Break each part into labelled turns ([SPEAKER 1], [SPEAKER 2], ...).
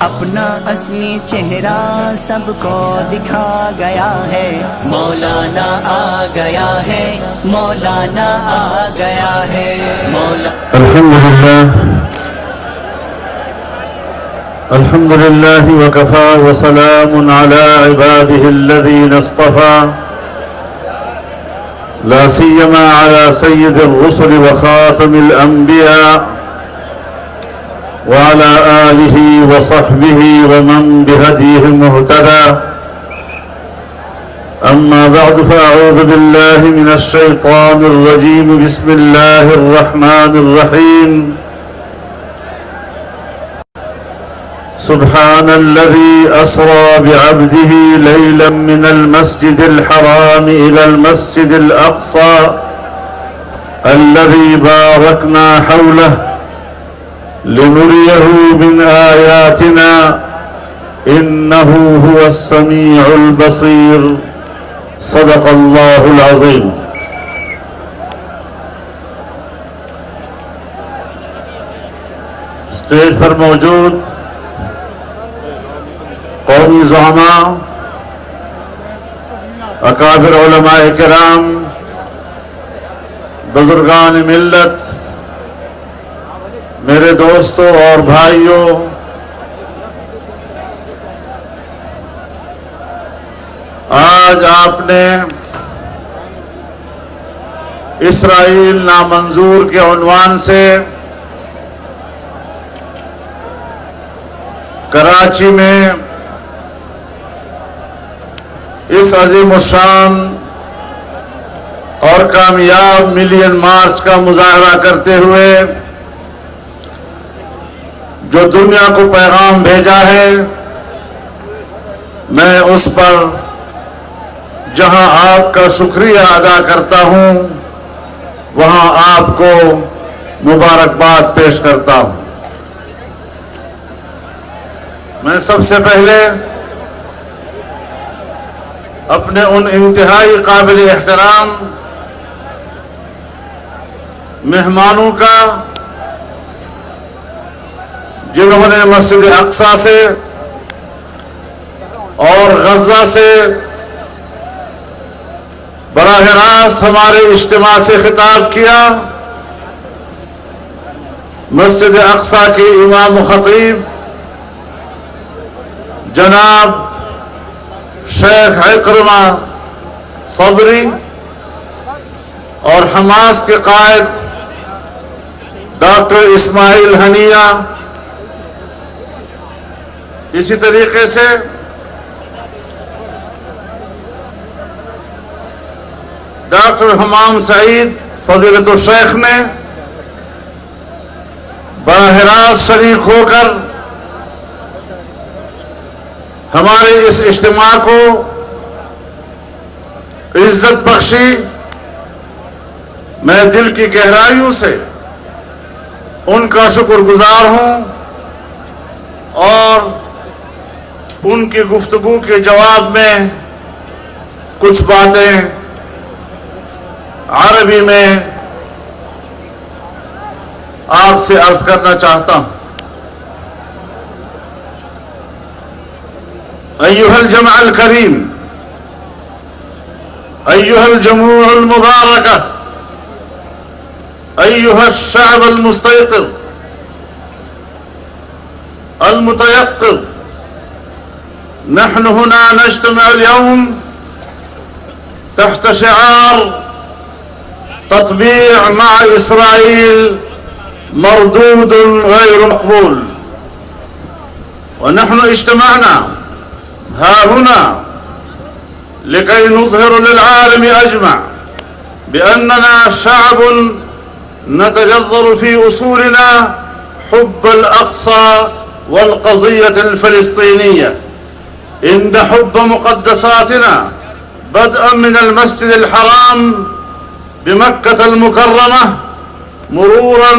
[SPEAKER 1] اپنا اصلی چہرہ سب کو دکھا گیا ہے، مولانا آ گیا ہے، مولانا آ گیا ہے،
[SPEAKER 2] الحمد لله وكفى وسلام على عباده الذين اصطفى لا سيما على سيد الرسل وخاتم الأنبياء وعلى آله وصحبه ومن بهديه مهتدى. أما بعد فأعوذ بالله من الشيطان الرجيم. بسم الله الرحمن الرحيم. سبحان الذي أسرى بعبده ليلا من المسجد الحرام إلى المسجد الأقصى الذي باركنا حوله لنريه من آياتنا إنه هو السميع البصير. صدق الله العظيم. اسٹیج پر موجود قومی زعماء، اکابر علماء کرام، بزرگان ملت، میرے دوستوں اور بھائیوں، آج آپ نے اسرائیل نامنظور کے عنوان سے کراچی میں اس عظیم الشان اور کامیاب ملین مارچ کا مظاہرہ کرتے ہوئے جو دنیا کو پیغام بھیجا ہے، میں اس پر جہاں آپ کا شکریہ ادا کرتا ہوں وہاں آپ کو مبارکباد پیش کرتا ہوں. میں سب سے پہلے اپنے ان انتہائی قابل احترام مہمانوں کا جنہوں نے مسجد اقصی سے اور غزہ سے براہ راست ہمارے اجتماع سے خطاب کیا، مسجد اقصی کے امام و خطیب جناب شیخ عکرمہ صبری اور حماس کے قائد ڈاکٹر اسماعیل ہنیہ، اسی طریقے سے ڈاکٹر حمام سعید فضیلت الشیخ نے براہ راست شریک ہو کر ہمارے اس اجتماع کو عزت بخشی. میں دل کی گہرائیوں سے ان کا شکر گزار ہوں اور ان کی گفتگو کے جواب میں کچھ باتیں عربی میں آپ سے عرض کرنا چاہتا ہوں. أيها الجمع الكريم، أيها الجموع المباركة، أيها الشعب المستيقظ المتيقظ، نحن هنا نجتمع اليوم تحت شعار تطبيع مع إسرائيل مردود غير مقبول، ونحن اجتمعنا ها هنا لكي نظهر للعالم أجمع بأننا شعب نتجذر في أصولنا حب الأقصى والقضية الفلسطينية، إن حب مقدساتنا بدءا من المسجد الحرام بمكة المكرمة مرورا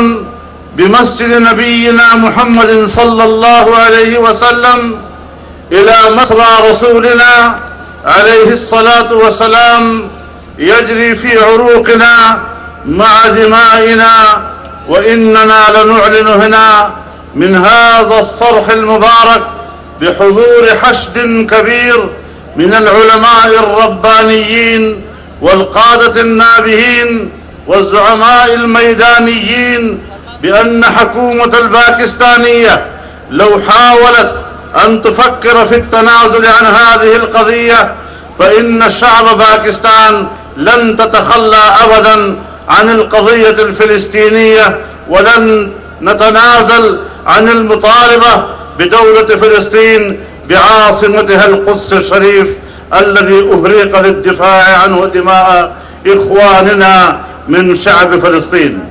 [SPEAKER 2] بمسجد نبينا محمد صلى الله عليه وسلم إلى مصرع رسولنا عليه الصلاة والسلام يجري في عروقنا مع دمائنا، وإننا لنعلن هنا من هذا الصرح المبارك بحضور حشد كبير من العلماء الربانيين والقادة النابهين والزعماء الميدانيين بأن حكومة الباكستانية لو حاولت أن تفكر في التنازل عن هذه القضية فإن شعب باكستان لن تتخلى أبدا عن القضية الفلسطينية، ولن نتنازل عن المطالبة بدولة فلسطين بعاصمتها القدس الشريف الذي أهريق للدفاع عنه دماء إخواننا من شعب فلسطين.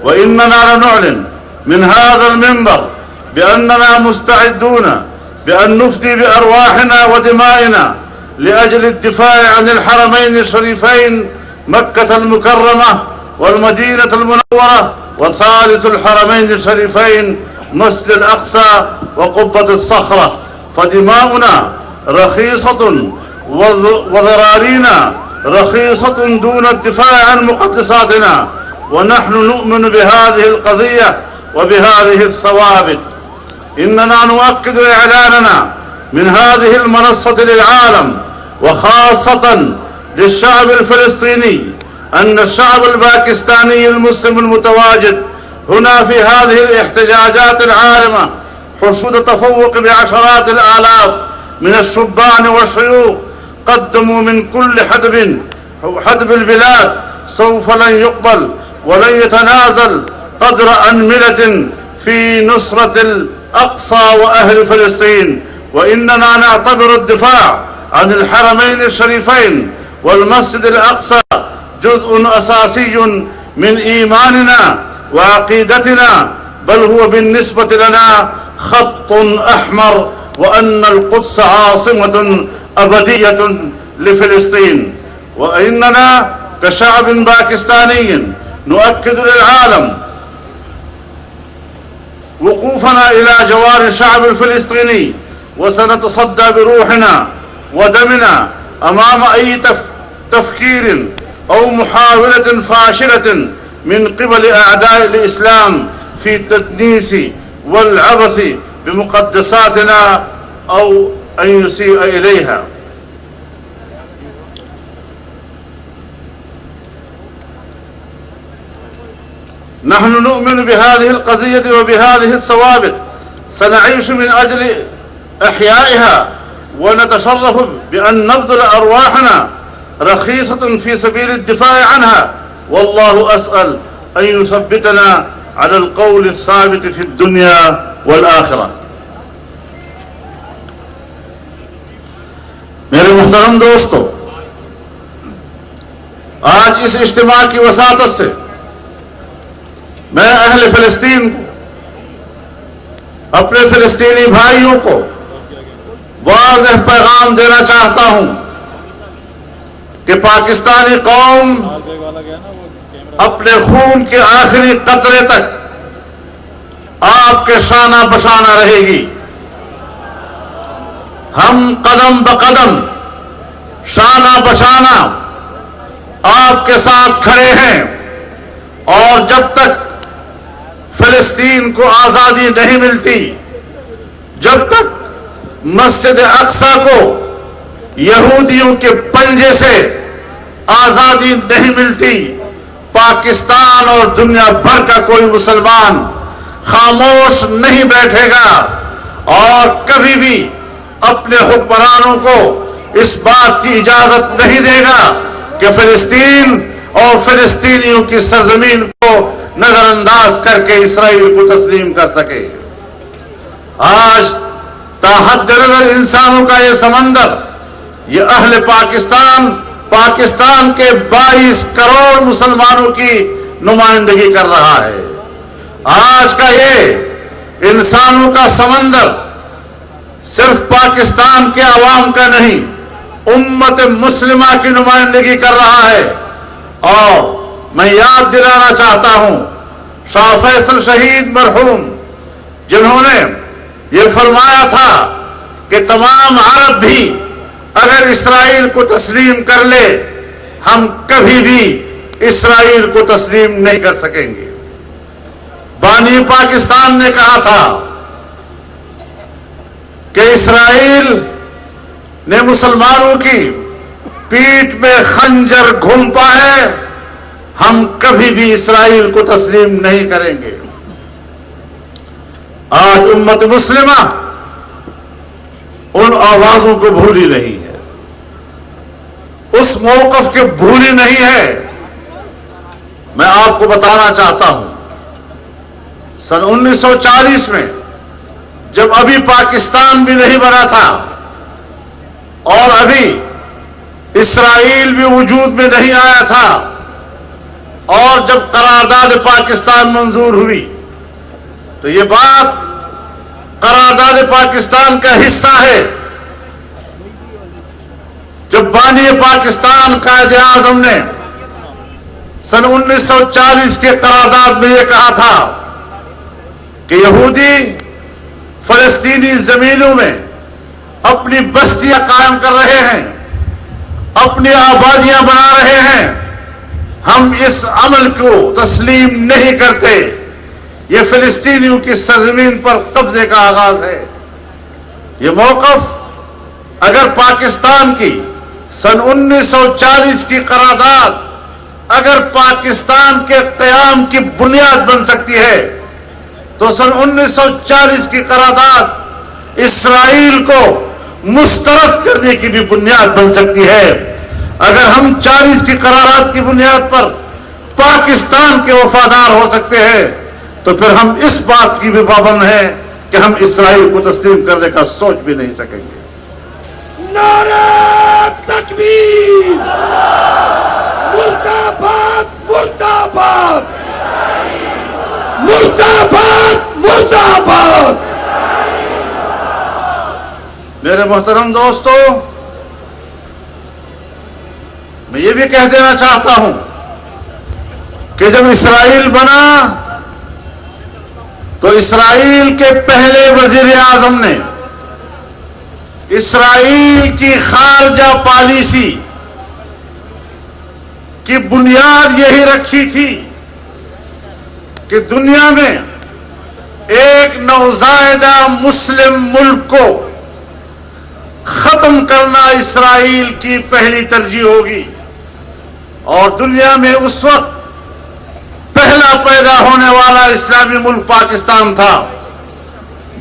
[SPEAKER 2] وإننا لنعلن من هذا المنبر بأننا مستعدون بأن نفدي بأرواحنا ودمائنا لأجل الدفاع عن الحرمين الشريفين مكة المكرمة والمدينة المنورة، وثالث الحرمين الشريفين مسجد الأقصى وقبة الصخرة. فدماؤنا رخيصة وذرارينا رخيصة دون الدفاع عن مقدساتنا، ونحن نؤمن بهذه القضية وبهذه الثوابت. إننا نؤكد إعلاننا من هذه المنصة للعالم وخاصة للشعب الفلسطيني أن الشعب الباكستاني المسلم المتواجد هنا في هذه الاحتجاجات العارمة حشود تفوق بعشرات الآلاف من الشبان والشيوخ قدموا من كل حدب البلاد سوف لن يقبل ولن يتنازل قدر أنملة في نصرة الأقصى وأهل فلسطين. وإننا نعتبر الدفاع عن الحرمين الشريفين والمسجد الأقصى جزء أساسي من إيماننا وعقيدتنا، بل هو بالنسبة لنا خط أحمر، وأن القدس عاصمة أبدية لفلسطين. وإننا كشعب باكستاني نؤكد للعالم وقوفنا إلى جوار الشعب الفلسطيني، وسنتصدى بروحنا ودمنا أمام أي تفكير أو محاولة فاشلة من قبل أعداء الإسلام في التدنيس والعبث بمقدساتنا أو أن يسيء إليها. نحن نؤمن بهذه القضية وبهذه الثوابت، سنعيش من أجل إحيائها، ونتشرف بأن نبذل أرواحنا رخيصة في سبيل الدفاع عنها. والله أسأل أن يثبتنا على القول الثابت في الدنيا والآخرة. میرے محترم دوستو، آج اس اجتماع کی وساطت سے میں اہل فلسطین کو، اپنے فلسطینی بھائیوں کو واضح پیغام دینا چاہتا ہوں کہ پاکستانی قوم اپنے خون کے آخری قطرے تک آپ کے شانہ بشانہ رہے گی. ہم قدم بقدم شانہ بشانہ آپ کے ساتھ کھڑے ہیں، اور جب تک فلسطین کو آزادی نہیں ملتی، جب تک مسجد اقصی کو یہودیوں کے پنجے سے آزادی نہیں ملتی، پاکستان اور دنیا بھر کا کوئی مسلمان خاموش نہیں بیٹھے گا اور کبھی بھی اپنے حکمرانوں کو اس بات کی اجازت نہیں دے گا کہ فلسطین اور فلسطینیوں کی سرزمین کو نظر انداز کر کے اسرائیل کو تسلیم کر سکے. آج تاحد نظر انسانوں کا یہ سمندر، یہ اہل پاکستان کے 22 کروڑ مسلمانوں کی نمائندگی کر رہا ہے. آج کا یہ انسانوں کا سمندر صرف پاکستان کے عوام کا نہیں، امت مسلمہ کی نمائندگی کر رہا ہے. اور میں یاد دلانا چاہتا ہوں شاہ فیصل شہید مرحوم، جنہوں نے یہ فرمایا تھا کہ تمام عرب بھی اگر اسرائیل کو تسلیم کر لے، ہم کبھی بھی اسرائیل کو تسلیم نہیں کر سکیں گے. بانی پاکستان نے کہا تھا کہ اسرائیل نے مسلمانوں کی پیٹھ میں خنجر گھونپا ہے، ہم کبھی بھی اسرائیل کو تسلیم نہیں کریں گے۔ آج امت مسلمہ ان آوازوں کو بھولی نہیں ہے، اس موقف کے بھولی نہیں ہے۔ میں آپ کو بتانا چاہتا ہوں، سن 1940 میں جب ابھی پاکستان بھی نہیں بنا تھا اور ابھی اسرائیل بھی وجود میں نہیں آیا تھا، اور جب قرارداد پاکستان منظور ہوئی تو یہ بات قرارداد پاکستان کا حصہ ہے۔ جب بانی پاکستان قائد اعظم نے سن 1940 کے قرارداد میں یہ کہا تھا کہ یہودی فلسطینی زمینوں میں اپنی بستیاں قائم کر رہے ہیں، اپنی آبادیاں بنا رہے ہیں، ہم اس عمل کو تسلیم نہیں کرتے، یہ فلسطینیوں کی سرزمین پر قبضے کا آغاز ہے۔ یہ موقف اگر پاکستان کی سن 1940 کی قرارداد اگر پاکستان کے قیام کی بنیاد بن سکتی ہے تو سن 1940 کی قرارداد اسرائیل کو مسترد کرنے کی بھی بنیاد بن سکتی ہے۔ اگر ہم 40 کی قرارداد کی بنیاد پر پاکستان کے وفادار ہو سکتے ہیں تو پھر ہم اس بات کی بھی پابند ہیں کہ ہم اسرائیل کو تسلیم کرنے کا سوچ بھی نہیں سکیں گے۔
[SPEAKER 3] نعرہ تکبیر، مرد آباد، مرد آباد، مرد آباد، مرد آباد۔
[SPEAKER 2] میرے محترم دوستو، میں یہ بھی کہہ دینا چاہتا ہوں کہ جب اسرائیل بنا تو اسرائیل کے پہلے وزیر اعظم نے اسرائیل کی خارجہ پالیسی کی بنیاد یہی رکھی تھی کہ دنیا میں ایک نوزائیدہ مسلم ملک کو ختم کرنا اسرائیل کی پہلی ترجیح ہوگی، اور دنیا میں اس وقت پہلا پیدا ہونے والا اسلامی ملک پاکستان تھا،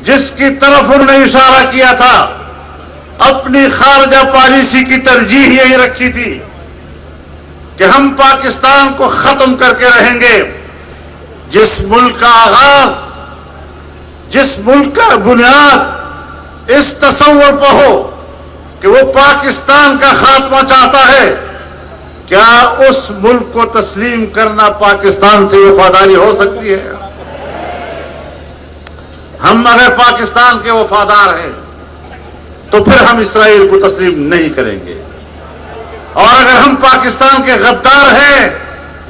[SPEAKER 2] جس کی طرف انہوں نے اشارہ کیا تھا۔ اپنی خارجہ پالیسی کی ترجیح یہی رکھی تھی کہ ہم پاکستان کو ختم کر کے رہیں گے۔ جس ملک کا آغاز، جس ملک کا بنیاد اس تصور پر ہو کہ وہ پاکستان کا خاتمہ چاہتا ہے، کیا اس ملک کو تسلیم کرنا پاکستان سے وفاداری ہو سکتی ہے؟ ہم اگر پاکستان کے وفادار ہیں تو پھر ہم اسرائیل کو تسلیم نہیں کریں گے، اور اگر ہم پاکستان کے غدار ہیں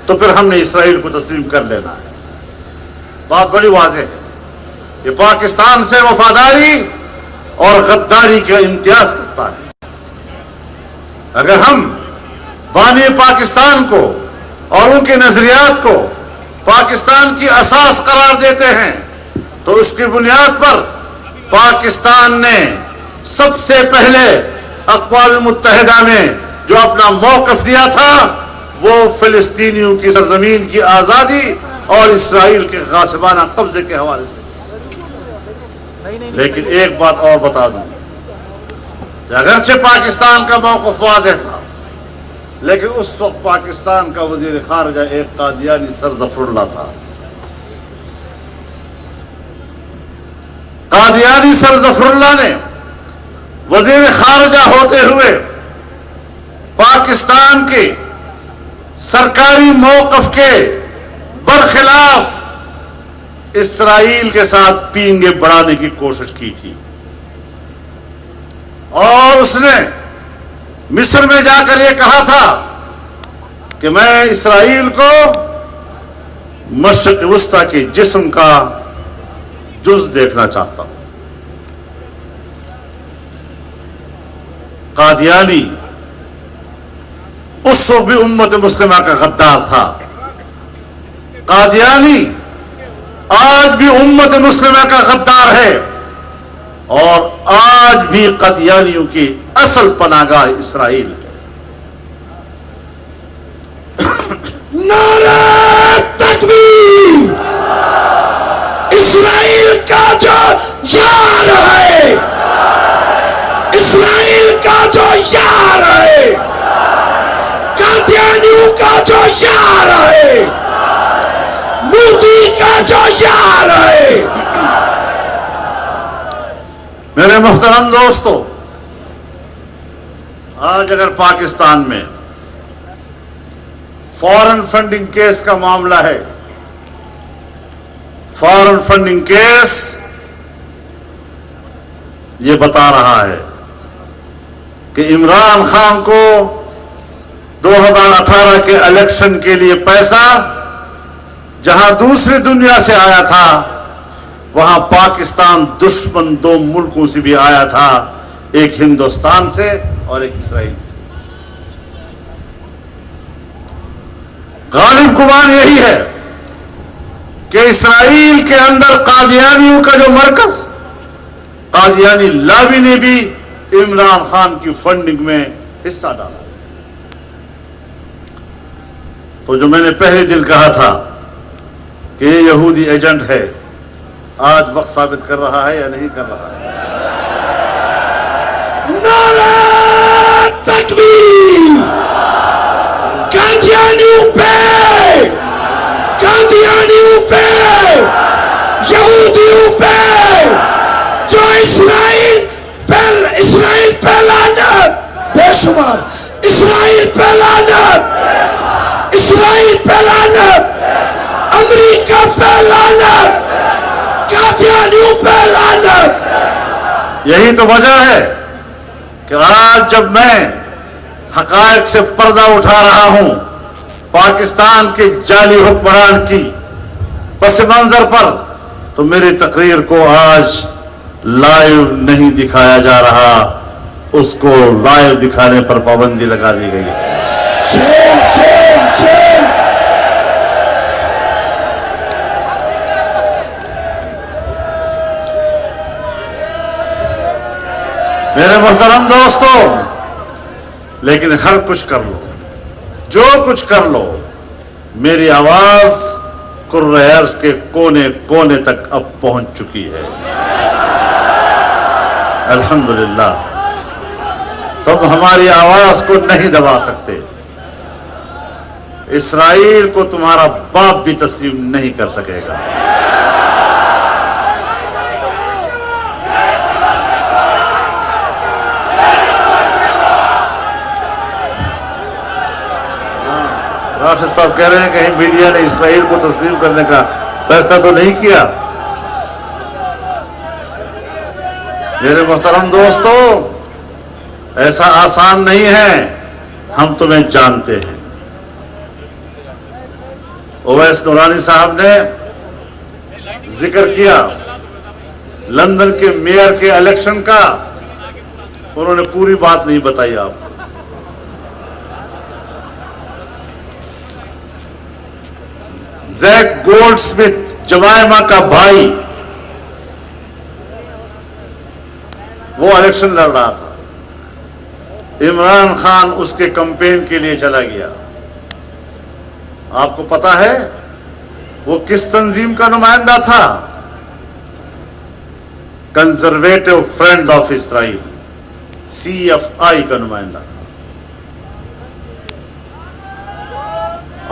[SPEAKER 2] تو پھر ہم نے اسرائیل کو تسلیم کر لینا ہے۔ بات بڑی واضح ہے، یہ پاکستان سے وفاداری اور غداری کا امتیاز کرتا ہے۔ اگر ہم بانی پاکستان کو اور ان کے نظریات کو پاکستان کی اساس قرار دیتے ہیں تو اس کی بنیاد پر پاکستان نے سب سے پہلے اقوام متحدہ میں جو اپنا موقف دیا تھا وہ فلسطینیوں کی سرزمین کی آزادی اور اسرائیل کے غاصبانہ قبضے کے حوالے سے۔ لیکن ایک بات اور بتا دوں کہ اگرچہ پاکستان کا موقف واضح تھا، لیکن اس وقت پاکستان کا وزیر خارجہ ایک قادیانی سر ظفر اللہ تھا۔ قادیانی سر ظفر اللہ نے وزیر خارجہ ہوتے ہوئے پاکستان کے سرکاری موقف کے برخلاف اسرائیل کے ساتھ پینگے بڑھانے کی کوشش کی تھی، اور اس نے مصر میں جا کر یہ کہا تھا کہ میں اسرائیل کو مشرق وسطی کے جسم کا جز دیکھنا چاہتا ہوں۔ قادیانی اس وقت بھی امت مسلمہ کا غدار تھا، قادیانی آج بھی امت مسلمہ کا غدار ہے، اور آج بھی قادیانیوں کی اصل پناہ گاہ اسرائیل ہے۔
[SPEAKER 3] نعرہ تکبیر! اسرائیل کا جو یار ہے، اسرائیل کا جو یار ہے، قادیانیوں کا جو یار ہے، مودی کا جو یار ہے۔
[SPEAKER 2] میرے محترم دوستو، آج اگر پاکستان میں فارن فنڈنگ کیس کا معاملہ ہے، فارن فنڈنگ کیس یہ بتا رہا ہے کہ عمران خان کو 2018 کے الیکشن کے لیے پیسہ جہاں دوسری دنیا سے آیا تھا، وہاں پاکستان دشمن دو ملکوں سے بھی آیا تھا، ایک ہندوستان سے اور ایک اسرائیل سے۔ غالب گمان یہی ہے کہ اسرائیل کے اندر قادیانیوں کا جو مرکز، قادیانی لابی نے بھی عمران خان کی فنڈنگ میں حصہ ڈالا۔ تو جو میں نے پہلے دن کہا تھا کہ یہ یہودی ایجنٹ ہے، آج وقت ثابت کر رہا ہے یا نہیں کر رہا ہے؟
[SPEAKER 3] نعرہ تکبیر! قادیانیوں پہ، قادیانیوں پہ، یہودیوں پہ، جو اسرائیل پہ لعنت بے شمار، اسرائیل پہ لعنت، اسرائیل پہ لعنت، امریکہ پہ لعنت، قادیانیوں پہ لعنت۔
[SPEAKER 2] یہی تو وجہ ہے کہ آج جب میں حقائق سے پردہ اٹھا رہا ہوں، پاکستان کے جعلی حکمران کی پس منظر پر، تو میری تقریر کو آج لائیو نہیں دکھایا جا رہا، اس کو لائیو دکھانے پر پابندی لگا دی گئی۔
[SPEAKER 3] شیم شیم شیم!
[SPEAKER 2] میرے محترم دوستو، لیکن ہر کچھ کر لو، جو کچھ کر لو، میری آواز قرۂ ارض کے کونے کونے تک اب پہنچ چکی ہے، الحمدللہ۔ تم ہماری آواز کو نہیں دبا سکتے، اسرائیل کو تمہارا باپ بھی تسلیم نہیں کر سکے گا۔ راشد صاحب کہہ رہے ہیں کہیں میڈیا نے اسرائیل کو تسلیم کرنے کا فیصلہ تو نہیں کیا۔ میرے محترم دوستو، ایسا آسان نہیں ہے، ہم تمہیں جانتے ہیں۔ اویس نورانی صاحب نے ذکر کیا لندن کے میئر کے الیکشن کا، انہوں نے پوری بات نہیں بتائی آپ کو۔ زیک گولڈ سمتھ، جمائمہ کا بھائی، وہ الیکشن لڑ رہا تھا، عمران خان اس کے کمپین کے لیے چلا گیا۔ آپ کو پتا ہے وہ کس تنظیم کا نمائندہ تھا؟ Conservative friend of Israel, CFI کا نمائندہ تھا۔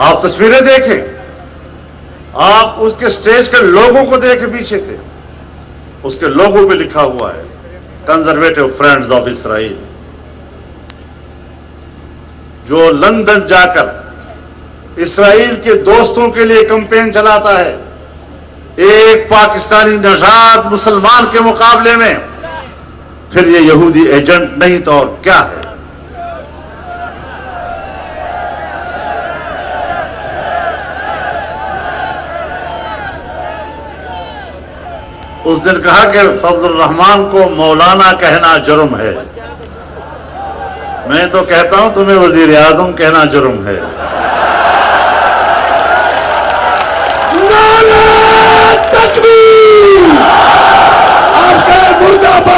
[SPEAKER 2] آپ تصویریں دیکھیں، آپ اس کے سٹیج کے لوگوں کو دیکھیں، پیچھے سے اس کے لوگوں پہ لکھا ہوا ہے کنزرویٹو فرینڈز آف اسرائیل۔ جو لندن جا کر اسرائیل کے دوستوں کے لیے کمپین چلاتا ہے، ایک پاکستانی نژاد مسلمان کے مقابلے میں، پھر یہ یہودی ایجنٹ نہیں تو اور کیا ہے؟ اس دن کہا کہ فضل الرحمان کو مولانا کہنا جرم ہے، میں تو کہتا ہوں تمہیں وزیر اعظم کہنا جرم ہے۔
[SPEAKER 3] نعرہ تکبیر! آپ کا مردہ باد!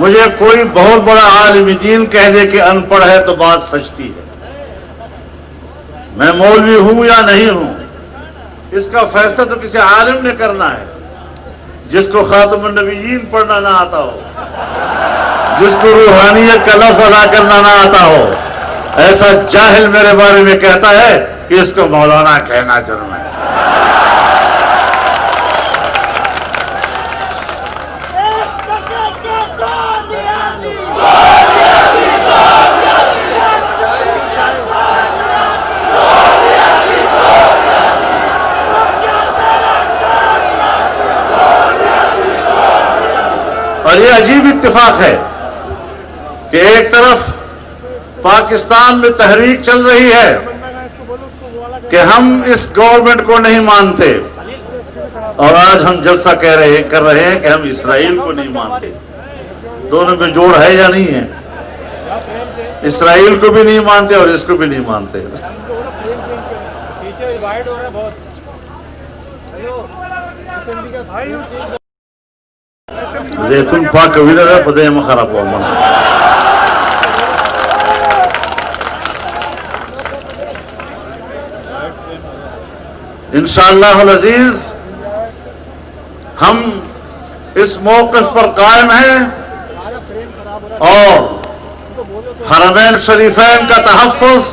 [SPEAKER 2] مجھے کوئی بہت بڑا عالم دین کہہ دے کہ ان پڑھ ہے تو بات سچتی ہے. میں مولوی ہوں یا نہیں ہوں اس کا فیصلہ تو کسی عالم نے کرنا ہے، جس کو خاتم النبیین پڑھنا نہ آتا ہو، جس کو روحانیت کا لفظ ادا کرنا نہ آتا ہو. ایسا جاہل میرے بارے میں کہتا ہے کہ اس کو مولانا کہنا جرم ہے. اور یہ عجیب اتفاق ہے کہ ایک طرف پاکستان میں تحریک چل رہی ہے کہ ہم اس گورنمنٹ کو نہیں مانتے، اور آج ہم جلسہ کر رہے ہیں کہ ہم اسرائیل کو نہیں مانتے. دونوں میں جوڑ ہے یا نہیں ہے؟ اسرائیل کو بھی نہیں مانتے اور اس کو بھی نہیں مانتے. زیتون پاک ویلر ہے پتہ ہے خراب ہوا من انشاءاللہ العزیز ہم اس موقف پر قائم ہیں اور حرمین شریفین کا تحفظ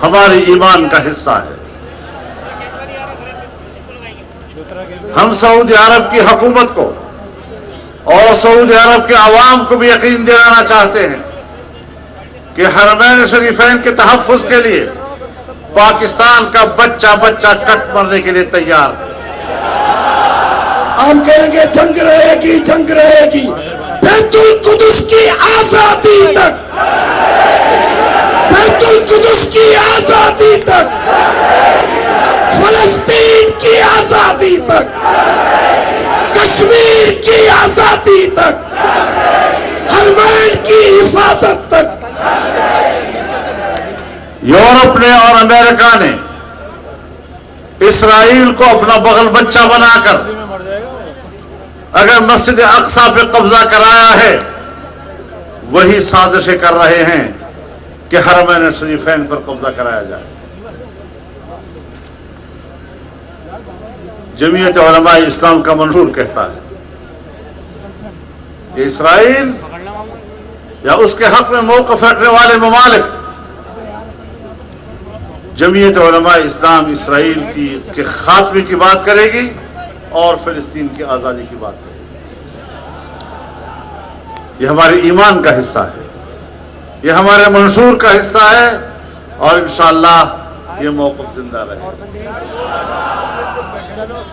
[SPEAKER 2] ہماری ایمان کا حصہ ہے. ہم سعودی عرب کی حکومت کو اور سعودی عرب کے عوام کو بھی یقین دلانا چاہتے ہیں کہ حرمین شریفین کے تحفظ کے لیے پاکستان کا بچہ کٹ مرنے کے لیے تیار ہے.
[SPEAKER 3] ہم کہیں گے جنگ رہے گی، جنگ رہے گی بیت القدس کی آزادی تک، بیت القدس کی آزادی تک، فلسطین کی آزادی تک، کشمیر کی آزادی تک، حرمین کی حفاظت تک.
[SPEAKER 2] یورپ نے اور امریکہ نے اسرائیل کو اپنا بغل بچہ بنا کر اگر مسجد اقصی پہ قبضہ کرایا ہے، وہی سازشیں کر رہے ہیں کہ حرمین شریفین پر قبضہ کرایا جائے. جمعیت علماء اسلام کا منشور کہتا ہے کہ اسرائیل یا اس کے حق میں موقف رکھنے والے ممالک جمعیت علماء اسلام اسرائیل کے خاتمے کی بات کرے گی اور فلسطین کی آزادی کی بات کرے گی. یہ ہمارے ایمان کا حصہ ہے، یہ ہمارے منشور کا حصہ ہے، اور انشاءاللہ یہ موقف زندہ رہے.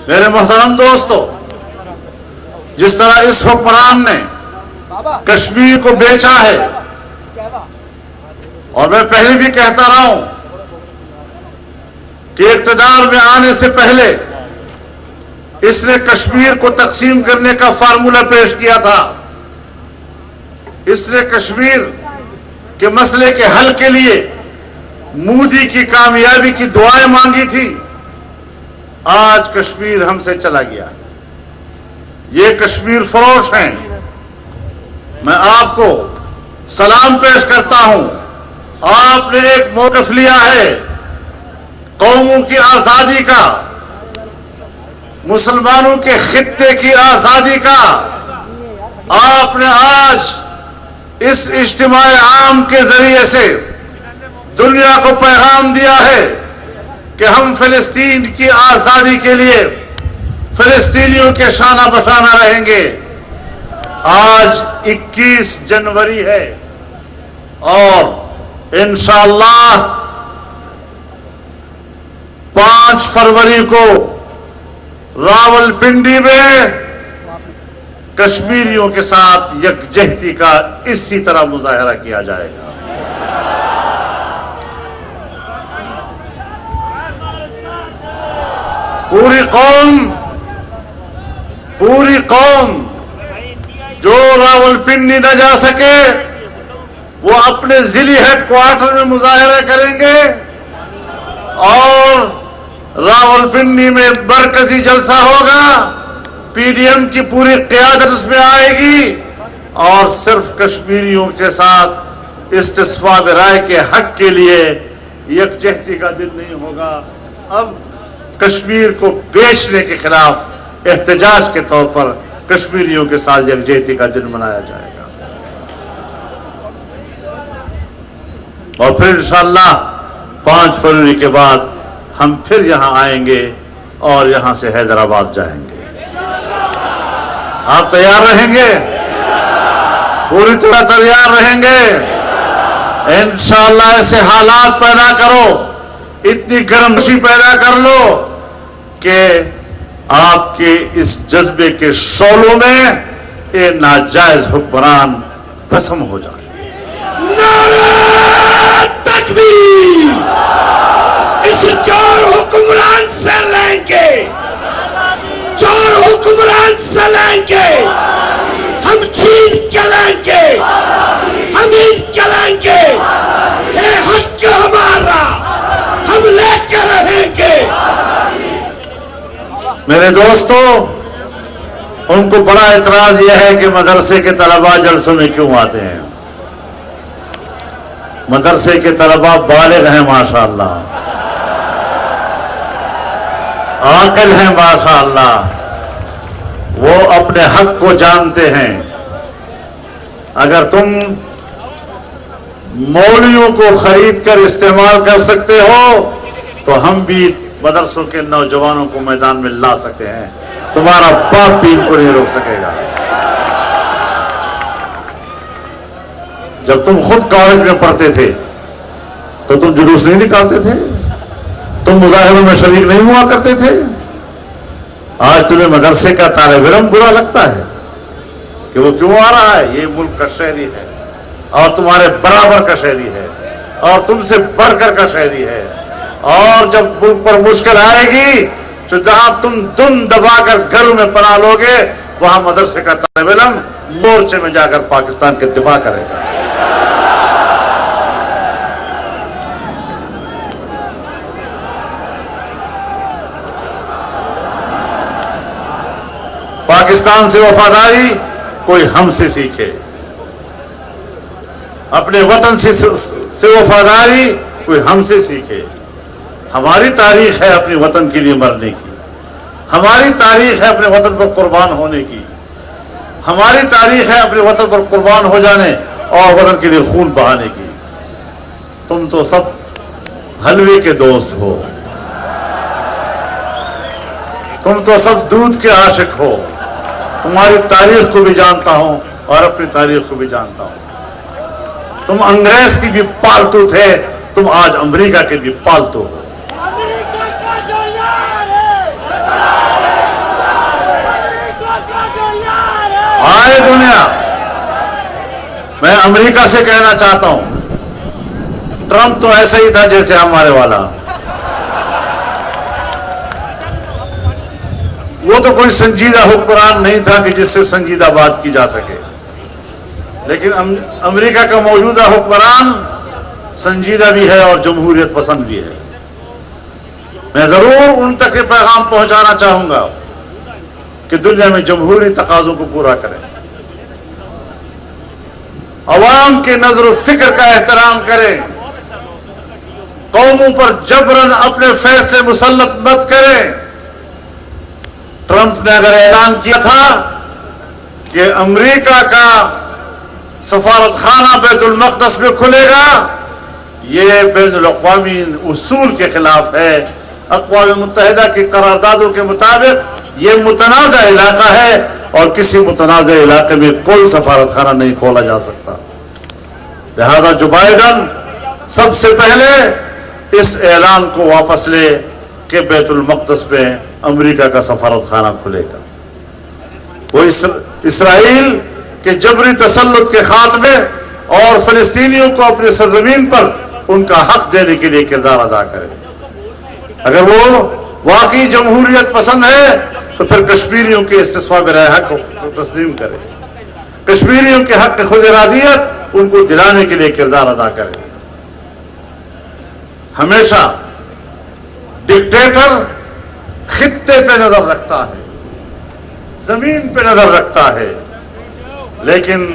[SPEAKER 2] میرے محترم دوستو، جس طرح اس حکمران نے کشمیر کو بیچا ہے، اور میں پہلے بھی کہتا رہا ہوں کہ اقتدار میں آنے سے پہلے اس نے کشمیر کو تقسیم کرنے کا فارمولہ پیش کیا تھا. اس نے کشمیر کے مسئلے کے حل کے لیے مودی کی کامیابی کی دعائیں مانگی تھی. آج کشمیر ہم سے چلا گیا. یہ کشمیر فروش ہیں. میں آپ کو سلام پیش کرتا ہوں. آپ نے ایک موقف لیا ہے قوموں کی آزادی کا، مسلمانوں کے خطے کی آزادی کا. آپ نے آج اس اجتماع عام کے ذریعے سے دنیا کو پیغام دیا ہے کہ ہم فلسطین کی آزادی کے لیے فلسطینیوں کے شانہ بشانہ رہیں گے. آج 21 جنوری ہے اور انشاءاللہ 5 فروری کو راولپنڈی میں کشمیریوں کے ساتھ یکجہتی کا اسی طرح مظاہرہ کیا جائے گا. پوری قوم جو راولپنڈی نہ جا سکے وہ اپنے ضلعی ہیڈ کوارٹر میں مظاہرہ کریں گے، اور راولپنڈی میں مرکزی جلسہ ہوگا. پی ڈی ایم کی پوری قیادت اس میں آئے گی. اور صرف کشمیریوں کے ساتھ استصواب رائے کے حق کے لیے یکجہتی کا دن نہیں ہوگا. اب کشمیر کو بیچنے کے خلاف احتجاج کے طور پر کشمیریوں کے ساتھ یکجہتی کا دن منایا جائے گا. اور پھر انشاءاللہ 5 فروری کے بعد ہم پھر یہاں آئیں گے اور یہاں سے حیدرآباد جائیں گے. آپ تیار رہیں گے؟ پوری طرح تیار رہیں گے؟ انشاءاللہ ایسے حالات پیدا کرو, اتنی گرمشی پیدا کر لو کہ آپ کے اس جذبے کے شعلوں میں یہ ناجائز حکمران بھسم ہو جائے.
[SPEAKER 3] نعرہ تکبیر! اس چور حکمران سے لیں گے, چور حکمران سے لیں گے, ہم چھین کے لیں گے, ہم ان کے لیں گے, یہ حق ہمارا, ہم لے کے رہیں گے.
[SPEAKER 2] میرے دوستو, ان کو بڑا اعتراض یہ ہے کہ مدرسے کے طلباء جلسوں میں کیوں آتے ہیں. مدرسے کے طلباء بالغ ہیں ماشاءاللہ, عاقل ہیں ماشاءاللہ, وہ اپنے حق کو جانتے ہیں. اگر تم مولویوں کو خرید کر استعمال کر سکتے ہو تو ہم بھی مدرسوں کے نوجوانوں کو میدان میں لا سکتے ہیں. تمہارا باپ بھی ان کو نہیں روک سکے گا. جب تم خود کالج میں پڑھتے تھے تو تم جلوس نہیں نکالتے تھے, تم مظاہروں میں شریک نہیں ہوا کرتے تھے. آج تمہیں مدرسے کا طالب علم برا لگتا ہے کہ وہ کیوں آ رہا ہے. یہ ملک کا شہری ہے اور تمہارے برابر کا شہری ہے اور تم سے بڑھ کر کا شہری ہے. اور جب ملک پر مشکل آئے گی تو جہاں تم دم دبا کر گھروں میں پناہ لوگے وہاں مدرسے کا طالب علم مورچے میں جا کر پاکستان کے دفاع کرے گا. پاکستان سے وفاداری کوئی ہم سے سیکھے, اپنے وطن سے وفاداری کوئی ہم سے سیکھے. ہماری تاریخ ہے اپنے وطن کے لیے مرنے کی, ہماری تاریخ ہے اپنے وطن پر قربان ہونے کی, ہماری تاریخ ہے اپنے وطن پر قربان ہو جانے اور وطن کے لیے خون بہانے کی. تم تو سب حلوے کے دوست ہو, تم تو سب دودھ کے عاشق ہو. تمہاری تاریخ کو بھی جانتا ہوں اور اپنی تاریخ کو بھی جانتا ہوں. تم انگریز کی بھی پالتو تھے, تم آج امریکہ کے بھی پالتو ہو. آئے دنیا, میں امریکہ سے کہنا چاہتا ہوں, ٹرمپ تو ایسا ہی تھا جیسے ہمارے والا. وہ تو کوئی سنجیدہ حکمران نہیں تھا کہ جس سے سنجیدہ بات کی جا سکے. لیکن امریکہ کا موجودہ حکمران سنجیدہ بھی ہے اور جمہوریت پسند بھی ہے. میں ضرور ان تک یہ پیغام پہنچانا چاہوں گا کہ دنیا میں جمہوری تقاضوں کو پورا کریں, عوام کے نظر و فکر کا احترام کریں, قوموں پر جبراً اپنے فیصلے مسلط مت کریں. ٹرمپ نے اگر اعلان کیا تھا کہ امریکہ کا سفارت خانہ بیت المقدس میں کھلے گا, یہ بین الاقوامی اصول کے خلاف ہے. اقوام متحدہ کی قراردادوں کے مطابق یہ متنازع علاقہ ہے اور کسی متنازع علاقے میں کوئی سفارت خانہ نہیں کھولا جا سکتا. لہذا جو بائیڈن سب سے پہلے اس اعلان کو واپس لے کہ بیت المقدس میں امریکہ کا سفارت خانہ کھلے گا. وہ اسرائیل کے جبری تسلط کے خاتمے اور فلسطینیوں کو اپنی سرزمین پر ان کا حق دینے کے لیے کردار ادا کرے. اگر وہ واقعی جمہوریت پسند ہے تو پھر کشمیریوں کے استصواب رائے حق کو تسلیم کرے, کشمیریوں کے حق خود ارادیت ان کو دلانے کے لیے کردار ادا کرے. ہمیشہ ڈکٹیٹر خطے پہ نظر رکھتا ہے, زمین پہ نظر رکھتا ہے, لیکن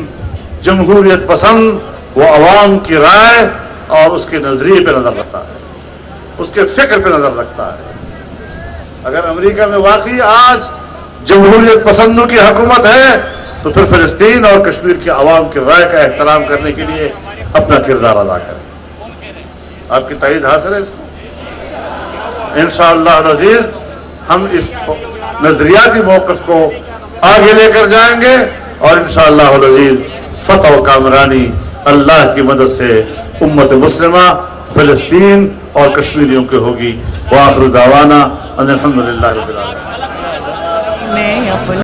[SPEAKER 2] جمہوریت پسند وہ عوام کی رائے اور اس کے نظریے پہ نظر رکھتا ہے، اس کے فکر پہ نظر رکھتا ہے۔ اگر امریکہ میں واقعی آج جمہوریت پسندوں کی حکومت ہے تو پھر فلسطین اور کشمیر کے عوام کی رائے کا احترام کرنے کے لیے اپنا کردار ادا کریں۔ آپ کی تائید حاصل ہے اس کو؟ انشاءاللہ العزیز ہم اس نظریاتی موقف کو آگے لے کر جائیں گے اور انشاءاللہ العزیز فتح و کامرانی اللہ کی مدد سے امت مسلمہ فلسطین اور کشمیریوں کی ہوگی۔ وآخر دعوانا ان الحمدللہ رب العالمین۔